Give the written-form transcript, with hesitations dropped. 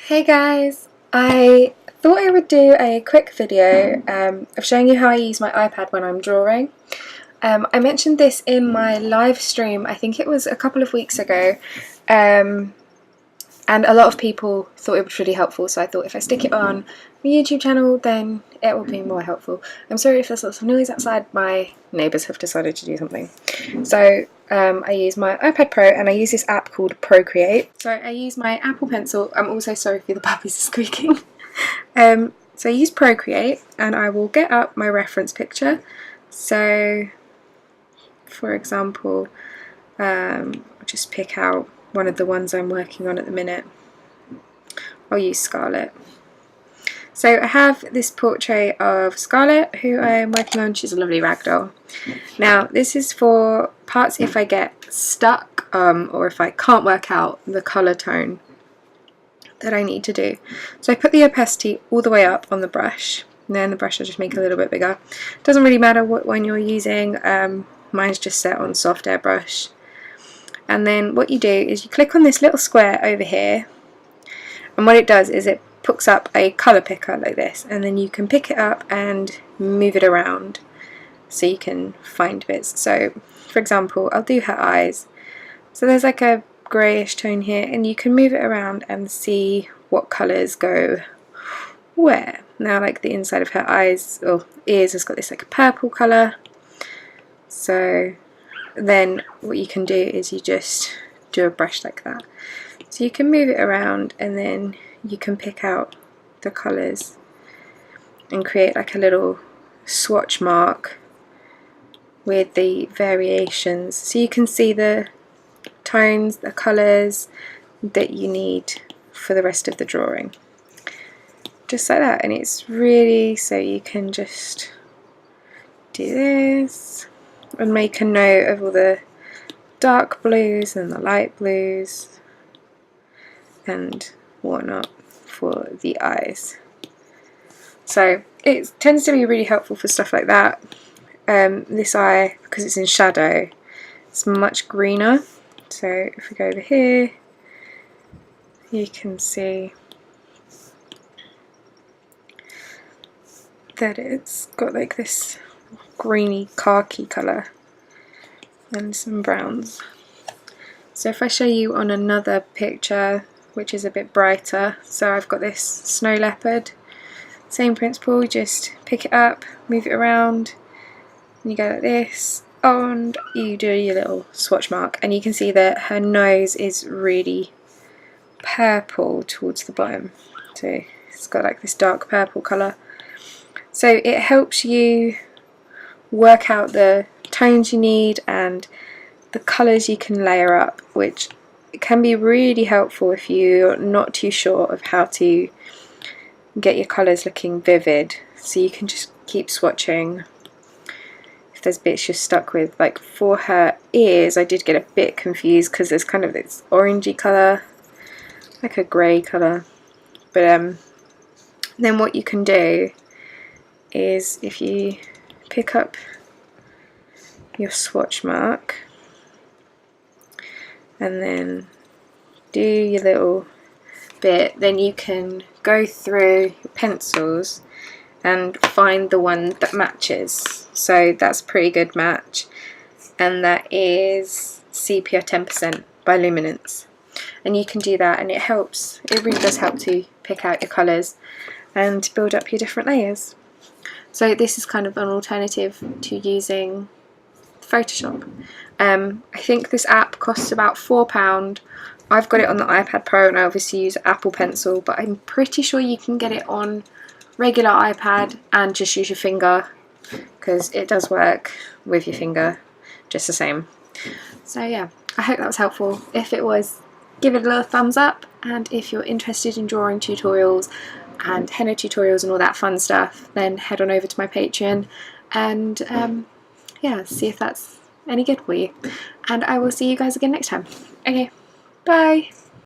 Hey guys, I thought I would do a quick video of showing you how I use my iPad when I'm drawing. I mentioned this in my live stream, I think it was a couple of weeks ago, and a lot of people thought it was really helpful, so I thought if I stick it on my YouTube channel then it will be more helpful. I'm sorry if there's lots of noise outside, my neighbours have decided to do something. So I use my iPad Pro and I use this app called Procreate. So I use my Apple Pencil. I'm also sorry for the puppies squeaking. So I use Procreate and I will get up my reference picture. So for example, I'll just pick out one of the ones I'm working on at the minute. I'll use Scarlett. So I have this portrait of Scarlett, who I am working on. She's a lovely ragdoll. Now this is for parts if I get stuck or if I can't work out the colour tone that I need to do. So I put the opacity all the way up on the brush, and then the brush I just make a little bit bigger. Doesn't really matter what one you're using, mine's just set on soft airbrush. And then what you do is you click on this little square over here, and what it does is it puts up a colour picker like this, and then you can pick it up and move it around so you can find bits. So for example, I'll do her eyes. So there's like a greyish tone here, and you can move it around and see what colours go where. Now like the inside of her eyes or ears has got this like a purple colour. So then what you can do is you just do a brush like that. So you can move it around and then you can pick out the colours and create like a little swatch mark with the variations, so you can see the tones, the colours that you need for the rest of the drawing. Just like that, and it's really, so you can just do this and make a note of all the dark blues and the light blues and whatnot for the eyes. So it tends to be really helpful for stuff like that. This eye, because it's in shadow, it's much greener. So if we go over here, you can see that it's got like this greeny khaki colour and some browns. So if I show you on another picture which is a bit brighter, so I've got this snow leopard, same principle, just pick it up, move it around, and you go like this, and you do your little swatch mark, and you can see that her nose is really purple towards the bottom, so it's got like this dark purple colour. So it helps you work out the tones you need and the colours you can layer up, which can be really helpful if you're not too sure of how to get your colours looking vivid. So you can just keep swatching if there's bits you're stuck with. Like for her ears, I did get a bit confused because there's kind of this orangey colour, like a grey colour. But then what you can do is if you pick up your swatch mark and then do your little bit, then you can go through your pencils and find the one that matches. So that's a pretty good match, and that is Sepia 10% by Luminance. And you can do that, and it helps, it really does help to pick out your colours and build up your different layers. So this is kind of an alternative to using Photoshop. I think this app costs about £4. I've got it on the iPad Pro and I obviously use Apple Pencil, but I'm pretty sure you can get it on regular iPad and just use your finger, because it does work with your finger just the same. So yeah, I hope that was helpful. If it was, give it a little thumbs up, and if you're interested in drawing tutorials and henna tutorials and all that fun stuff, then head on over to my Patreon and yeah, see if that's any good for you. And I will see you guys again next time. Okay, bye!